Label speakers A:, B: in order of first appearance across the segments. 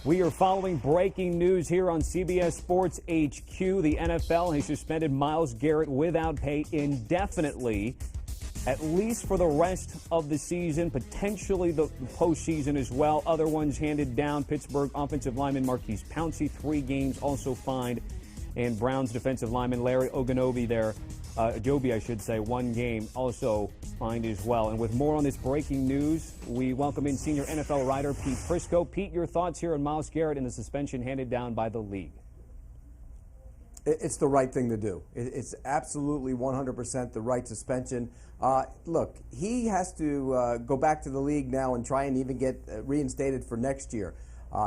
A: We are following breaking news here on CBS Sports HQ. The NFL has suspended Myles Garrett without pay indefinitely, at least for the rest of the season, potentially the postseason as well. Other ones handed down. Pittsburgh offensive lineman Maurkice Pouncey, 3 games, also fined. And Browns defensive lineman Larry Ogunjobi there, Jobi, I should say, 1 game, also fined as well. And with more on this breaking news, we welcome in senior NFL writer Pete Frisco. Pete, your thoughts here on Myles Garrett and the suspension handed down by the league?
B: It's the right thing to do. It's absolutely 100% the right suspension. Look, he has to go back to the league now and try and even get reinstated for next year.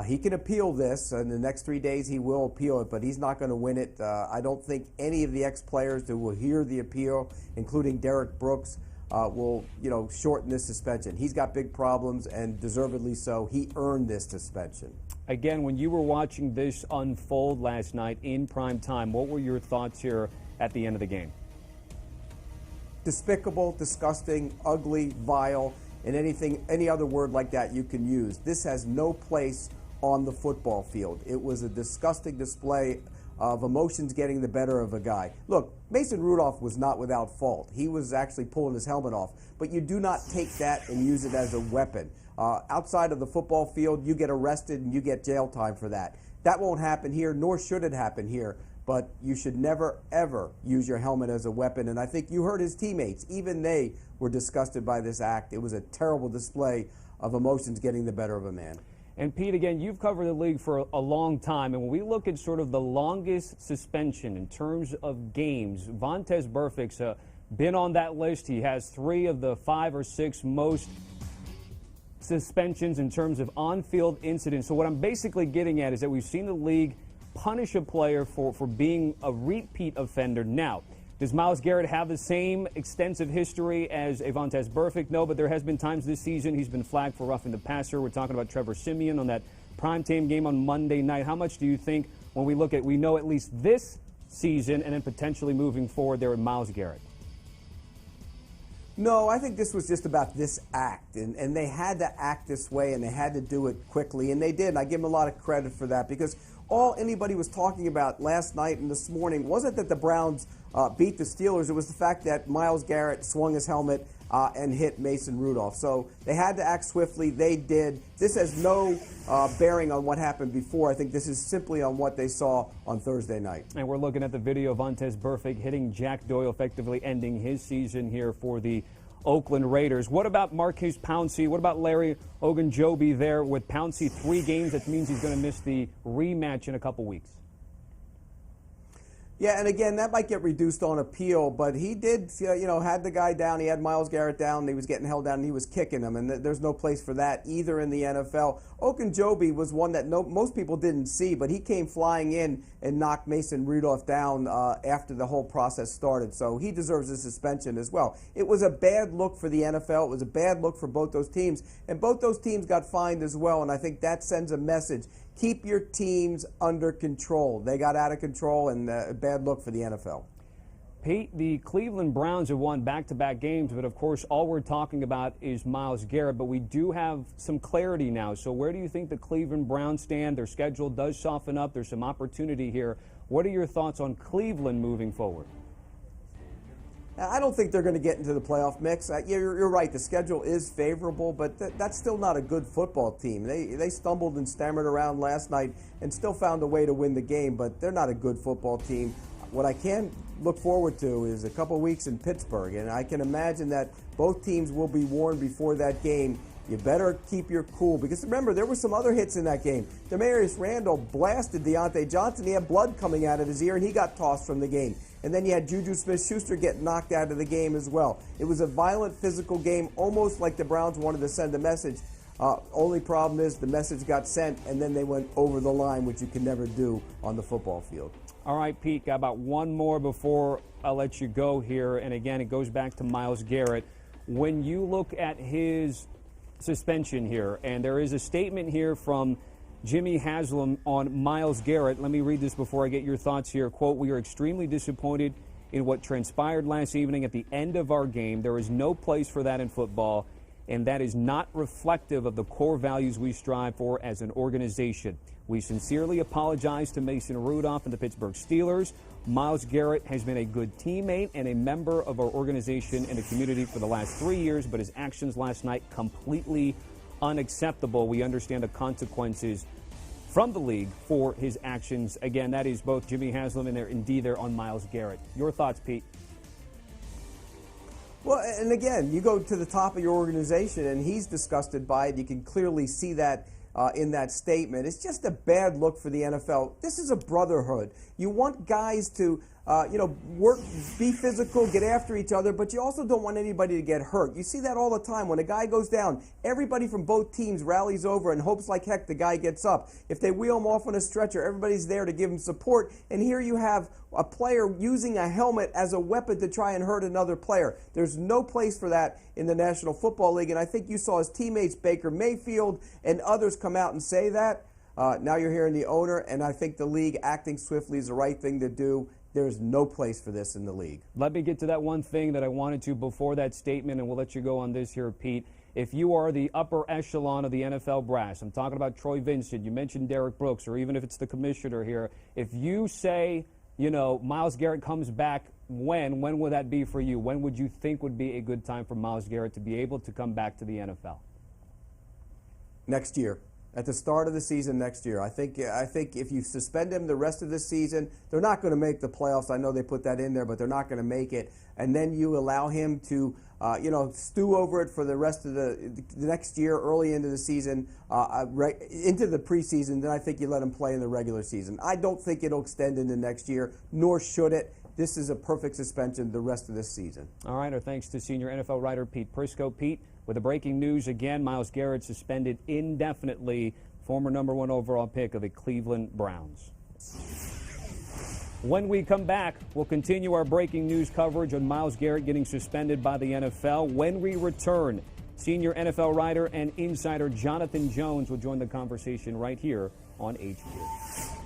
B: He can appeal this. In the next 3 days, he will appeal it, but he's not going to win it. I don't think any of the ex-players who will hear the appeal, including Derek Brooks, will, shorten this suspension. He's got big problems, and deservedly so. He earned this suspension.
A: Again, when you were watching this unfold last night in prime time, what were your thoughts here at the end of the game?
B: Despicable, disgusting, ugly, vile, and any other word like that you can use. This has no place on the football field. It was a disgusting display of emotions getting the better of a guy. Look, Mason Rudolph was not without fault. He was actually pulling his helmet off, but you do not take that and use it as a weapon. Outside of the football field, you get arrested and you get jail time for that. That won't happen here, nor should it happen here. But you should never, ever use your helmet as a weapon. And I think you heard his teammates. Even they were disgusted by this act. It was a terrible display of emotions getting the better of a man.
A: And Pete, again, you've covered the league for a long time. And when we look at sort of the longest suspension in terms of games, Vontaze Burfict's been on that list. He has 3 of the 5 or 6 most suspensions in terms of on-field incidents. So what I'm basically getting at is that we've seen the league punish a player for being a repeat offender. Now, does Myles Garrett have the same extensive history as Vontaze Burfict? No, but there has been times this season he's been flagged for roughing the passer. We're talking about Trevor Siemian on that primetime game on Monday night. How much do you think when we know at least this season and then potentially moving forward there with Myles Garrett?
B: No, I think this was just about this act, and they had to act this way, and they had to do it quickly, and they did. And I give them a lot of credit for that, because all anybody was talking about last night and this morning wasn't that the Browns beat the Steelers. It was the fact that Myles Garrett swung his helmet and hit Mason Rudolph. So they had to act swiftly. They did. This has no bearing on what happened before. I think this is simply on what they saw on Thursday night.
A: And we're looking at the video of Vontaze Burfict hitting Jack Doyle, effectively ending his season here for the Oakland Raiders. What about Maurkice Pouncey? What about Larry Ogunjobi there with Pouncey 3 games? That means he's going to miss the rematch in a couple weeks.
B: Yeah, and again, that might get reduced on appeal, but he did, had the guy down. He had Myles Garrett down, and he was getting held down, and he was kicking him, and there's no place for that either in the NFL. Ogunjobi was one that most people didn't see, but he came flying in and knocked Mason Rudolph down after the whole process started, so he deserves a suspension as well. It was a bad look for the NFL. It was a bad look for both those teams, and both those teams got fined as well, and I think that sends a message. Keep your teams under control. They got out of control, and a bad look for the NFL.
A: Pete, the Cleveland Browns have won back-to-back games, but of course all we're talking about is Myles Garrett, but we do have some clarity now. So where do you think the Cleveland Browns stand? Their schedule does soften up. There's some opportunity here. What are your thoughts on Cleveland moving forward?
B: I don't think they're going to get into the playoff mix. You're right. The schedule is favorable, but that's still not a good football team. They stumbled and stammered around last night and still found a way to win the game, but they're not a good football team. What I can look forward to is a couple weeks in Pittsburgh, and I can imagine that both teams will be warned before that game. You better keep your cool, because remember, there were some other hits in that game. Demarius Randall blasted Deontay Johnson. He had blood coming out of his ear, and he got tossed from the game. And then you had Juju Smith-Schuster get knocked out of the game as well. It was a violent, physical game, almost like the Browns wanted to send a message. Only problem is the message got sent, and then they went over the line, which you can never do on the football field.
A: All right, Pete, got about one more before I'll let you go here. And again, it goes back to Myles Garrett. When you look at his suspension here, and there is a statement here from Jimmy Haslam on Myles Garrett. Let me read this before I get your thoughts here. Quote, "We are extremely disappointed in what transpired last evening at the end of our game. There is no place for that in football. and that is not reflective of the core values we strive for as an organization. We sincerely apologize to Mason Rudolph and the Pittsburgh Steelers. Myles Garrett has been a good teammate and a member of our organization and the community for the last 3 years, but his actions last night completely unacceptable. We understand the consequences from the league for his actions. Again, that is both Jimmy Haslam and D there on Myles Garrett. Your thoughts, Pete?
B: Well, and again, you go to the top of your organization, and he's disgusted by it. You can clearly see that in that statement. It's just a bad look for the NFL. This is a brotherhood. You want guys to, work, be physical, get after each other, but you also don't want anybody to get hurt. You see that all the time. When a guy goes down, everybody from both teams rallies over and hopes like heck the guy gets up. If they wheel him off on a stretcher, everybody's there to give him support. And here you have a player using a helmet as a weapon to try and hurt another player. There's no place for that in the National Football League, and I think you saw his teammates Baker Mayfield and others come out and say that. Now you're hearing the owner, and I think the league acting swiftly is the right thing to do. There's no place for this in the league.
A: Let me get to that one thing that I wanted to before that statement, and we'll let you go on this here, Pete. If you are the upper echelon of the NFL brass, I'm talking about Troy Vincent, you mentioned Derek Brooks, or even if it's the commissioner here, if you say, Myles Garrett comes back, when would that be for you? When would you think would be a good time for Myles Garrett to be able to come back to the NFL?
B: Next year. At the start of the season next year. I think if you suspend him the rest of the season, they're not going to make the playoffs. I know they put that in there, but they're not going to make it. And then you allow him to, stew over it for the rest of the next year, early into the season, into the preseason. Then I think you let him play in the regular season. I don't think it'll extend into next year, nor should it. This is a perfect suspension the rest of this season.
A: All right, our thanks to senior NFL writer Pete Frisco. Pete, with the breaking news again, Myles Garrett suspended indefinitely, former #1 overall pick of the Cleveland Browns. When we come back, we'll continue our breaking news coverage on Myles Garrett getting suspended by the NFL. When we return, senior NFL writer and insider Jonathan Jones will join the conversation right here on HQ.